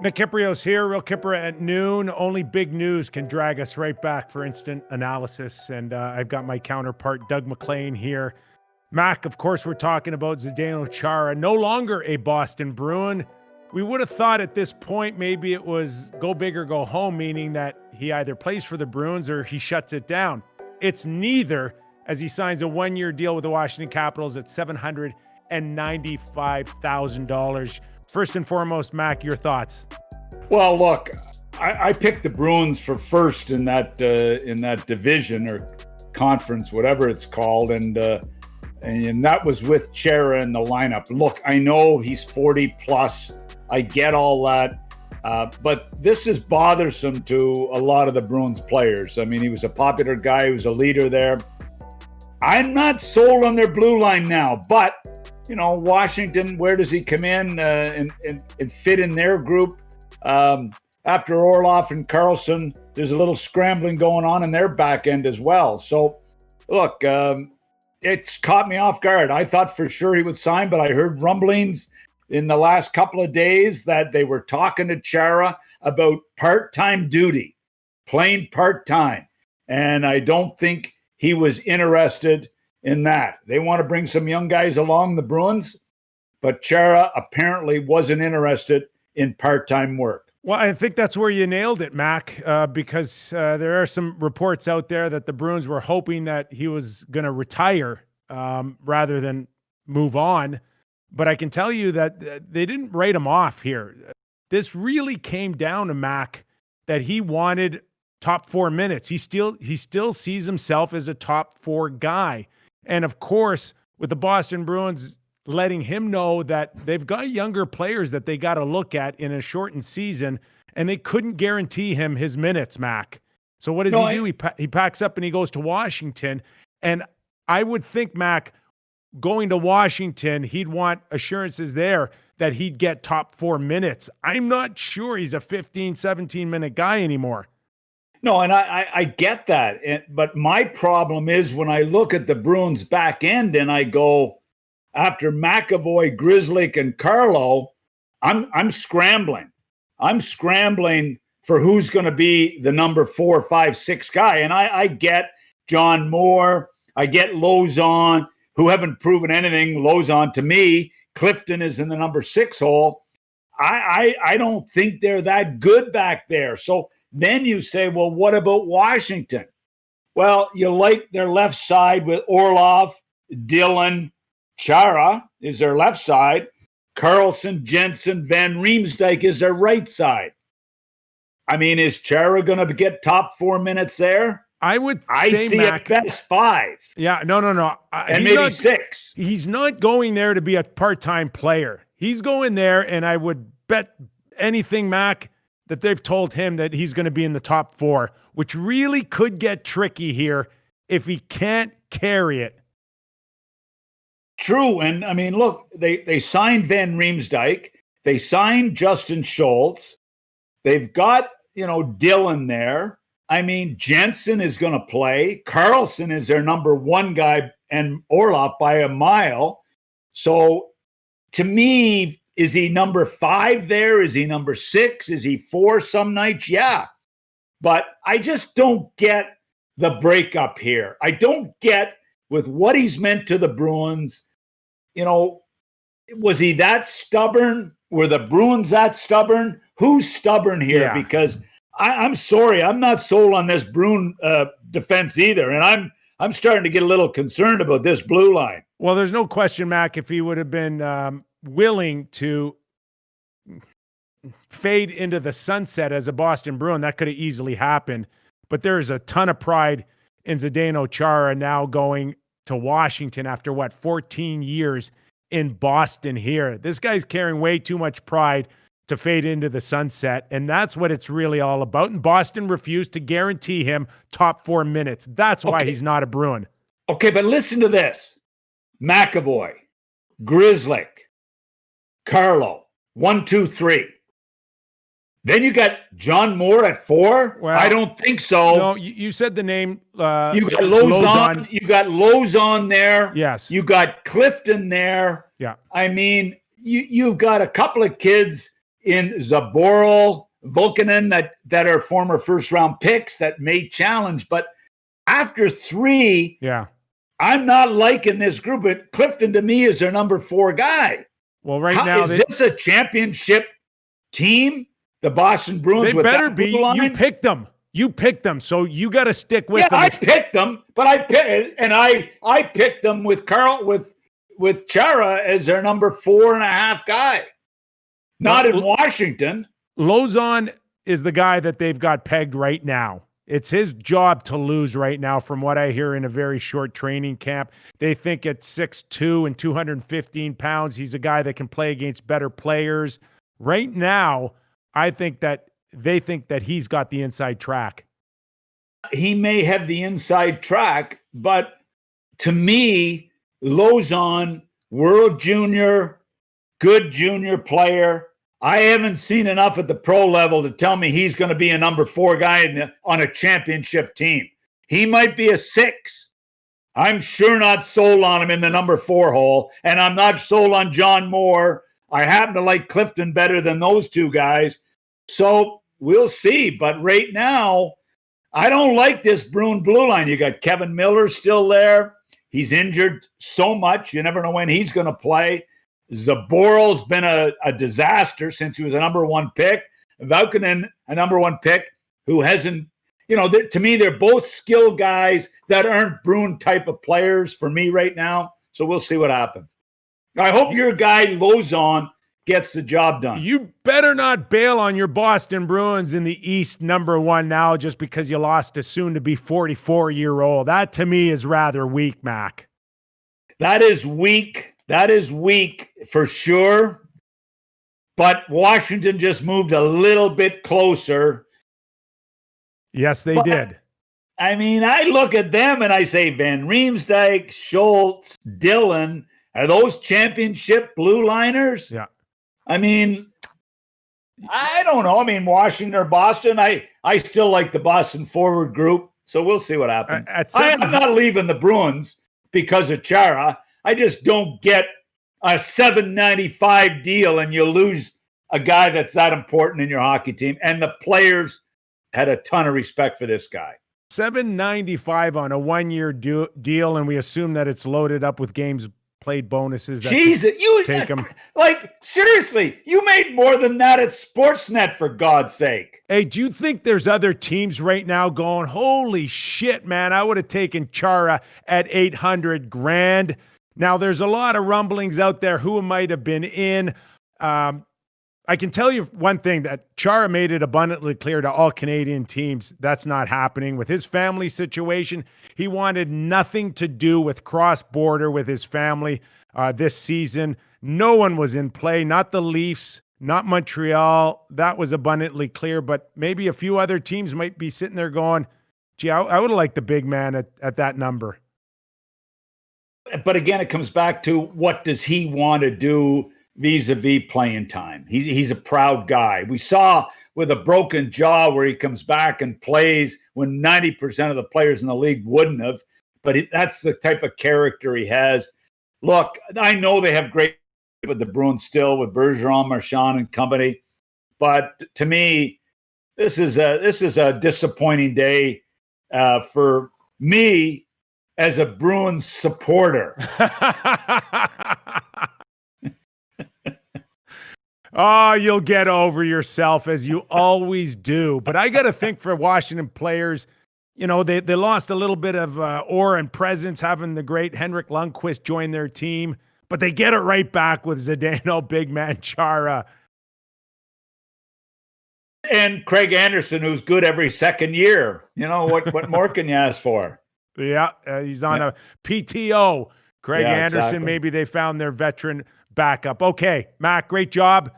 Nick Kiprios here, Real Kipper at noon. Only big news can drag us right back for instant analysis. And I've got my counterpart, Doug McLean, here. Mac, of course, we're talking about Zdeno Chára, no longer a Boston Bruin. We would have thought at this point maybe it was go big or go home, meaning that he either plays for the Bruins or he shuts it down. It's neither, as he signs a one-year deal with the Washington Capitals at $795,000. First and foremost, Mac, your thoughts? Well, look, I picked the Bruins for first in that division or conference, whatever it's called, and that was with Chara in the lineup. Look, I know he's 40 plus. I get all that, but this is bothersome to a lot of the Bruins players. I mean, he was a popular guy. He was a leader there. I'm not sold on their blue line now, but you know, Washington, where does he come in and fit in their group? After Orlov and Carlson, there's a little scrambling going on in their back end as well. So, look, it's caught me off guard. I thought for sure he would sign, but I heard rumblings in the last couple of days that they were talking to Chara about part-time duty, playing part-time. And I don't think he was interested in that. They want to bring some young guys along, the Bruins, but Chara apparently wasn't interested in part-time work. Well, I think that's where you nailed it, Mac, because there are some reports out there that the Bruins were hoping that he was going to retire rather than move on. But I can tell you that they didn't write him off here. This really came down to Mac that he wanted top 4 minutes. He still sees himself as a top 4 guy. And of course, with the Boston Bruins letting him know that they've got younger players that they got to look at in a shortened season, and they couldn't guarantee him his minutes, Mac. So what does he do? He packs up and he goes to Washington. And I would think, Mac, going to Washington, he'd want assurances there that he'd get top 4 minutes. I'm not sure he's a 15, 17-minute guy anymore. No, and I get that. But my problem is when I look at the Bruins back end and I go, after McAvoy, Grzelcyk, and Carlo, I'm scrambling. I'm scrambling for who's going to be the number 4, 5, 6 guy. And I get John Moore. I get Lauzon, who haven't proven anything. Lauzon, to me, Clifton is in the number 6 hole. I don't think they're that good back there. So then you say, well, what about Washington? Well, you like their left side with Orlov, Dillon, Chara is their left side. Carlson, Jensen, Van Riemsdyk is their right side. I mean, is Chara going to get top 4 minutes there? I see Mac, at best 5. Yeah, no. And maybe 6. He's not going there to be a part-time player. He's going there, and I would bet anything, Mac, that they've told him that he's going to be in the top 4, which really could get tricky here if he can't carry it. True. And I mean, look, they signed Van Riemsdyk. They signed Justin Schultz. They've got, Dillon there. I mean, Jensen is going to play. Carlson is their number 1 guy and Orlov by a mile. So to me, is he number 5 there? Is he number 6? Is he 4 some nights? Yeah. But I just don't get the breakup here. I don't get with what he's meant to the Bruins. Was he that stubborn? Were the Bruins that stubborn? Who's stubborn here? Yeah. Because I'm sorry, I'm not sold on this Bruin defense either. And I'm starting to get a little concerned about this blue line. Well, there's no question, Mac, if he would have been willing to fade into the sunset as a Boston Bruin, that could have easily happened. But there's a ton of pride in Zdeno Chára now going to Washington after 14 years in Boston here. This guy's carrying way too much pride to fade into the sunset, and that's what it's really all about. And Boston refused to guarantee him top 4 minutes. That's why he's not a Bruin. Okay, but listen to this. McAvoy, Grzelcyk, Carlo, 1, 2, 3. Then you got John Moore at 4? Well, I don't think so. No, you said the name. You got Lauzon. You got Lauzon there. Yes. You got Clifton there. Yeah. I mean, you've got a couple of kids in Zaboral, Volkanen that are former first-round picks that may challenge. But after 3, I'm not liking this group. But Clifton, to me, is their number 4 guy. Well, right now, is this a championship team? The Boston Bruins. They better be. You picked them. You picked them, so you got to stick with them. I picked them, but I picked them with with Chara as their number 4.5 guy. Not in Washington. Lauzon is the guy that they've got pegged right now. It's his job to lose right now, from what I hear in a very short training camp. They think at 6'2" and 215 pounds, he's a guy that can play against better players. Right now, I think that they think that he's got the inside track. He may have the inside track, but to me, Lauzon, world junior, good junior player. I haven't seen enough at the pro level to tell me he's going to be a number 4 guy on a championship team. He might be a 6. I'm sure not sold on him in the number 4 hole, and I'm not sold on John Moore. I happen to like Clifton better than those 2 guys. So we'll see. But right now, I don't like this Bruin blue line. You got Kevin Miller still there. He's injured so much. You never know when he's going to play. Zaboral's been a disaster since he was a number 1 pick. Valkonen, a number 1 pick, who hasn't, to me, they're both skill guys that aren't Bruin type of players for me right now. So we'll see what happens. I hope your guy, Lauzon, gets the job done. You better not bail on your Boston Bruins in the East number 1 now just because you lost a soon-to-be 44-year-old. That, to me, is rather weak, Mac. That is weak. That is weak for sure. But Washington just moved a little bit closer. Yes, they did. I mean, I look at them and I say, Van Riemsdyk, Schultz, Dillon, are those championship blue liners? Yeah. I mean, I don't know. I mean, Washington or Boston, I still like the Boston forward group. So we'll see what happens. I'm not leaving the Bruins because of Chara. I just don't get a $795 deal and you lose a guy that's that important in your hockey team. And the players had a ton of respect for this guy. $795 on a 1-year deal, and we assume that it's loaded up with games played bonuses. Jesus, you take them. Like, seriously, you made more than that at Sportsnet, for God's sake. Hey, do you think there's other teams right now going, holy shit, man, I would have taken Chara at $800,000? Now, there's a lot of rumblings out there who might have been in. I can tell you one thing, that Chara made it abundantly clear to all Canadian teams that's not happening. With his family situation, he wanted nothing to do with cross-border with his family this season. No one was in play, not the Leafs, not Montreal. That was abundantly clear, but maybe a few other teams might be sitting there going, gee, I would have liked the big man at that number. But again, it comes back to what does he want to do vis-a-vis playing time. He's a proud guy. We saw with a broken jaw where he comes back and plays when 90% of the players in the league wouldn't have. But that's the type of character he has. Look, I know they have great with the Bruins still with Bergeron, Marchand, and company. But to me, this is a disappointing day for me as a Bruins supporter. Oh, you'll get over yourself as you always do. But I got to think for Washington players, they lost a little bit of aura and presence having the great Henrik Lundqvist join their team, but they get it right back with Zdeno Big Man Chara. And Craig Anderson, who's good every second year. What more can you ask for? Yeah, he's on a PTO. Craig Anderson, exactly. Maybe they found their veteran backup. Okay, Mac, great job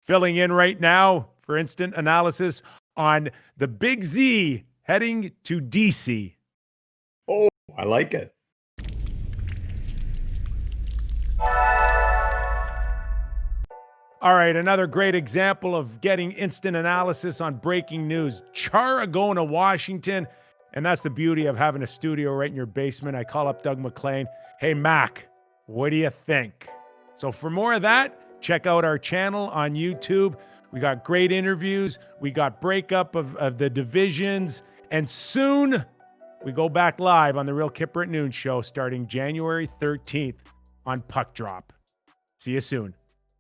filling in right now for instant analysis on the Big Z heading to DC. Oh, I like it. All right, another great example of getting instant analysis on breaking news. Chara going to Washington, and that's the beauty of having a studio right in your basement. I call up Doug McLean. Hey, Mac, what do you think? So for more of that, Check out our channel on YouTube. We got great interviews. We got breakup of the divisions. And soon we go back live on the Real Kyper at Noon show starting January 13th on Puck Drop. See you soon.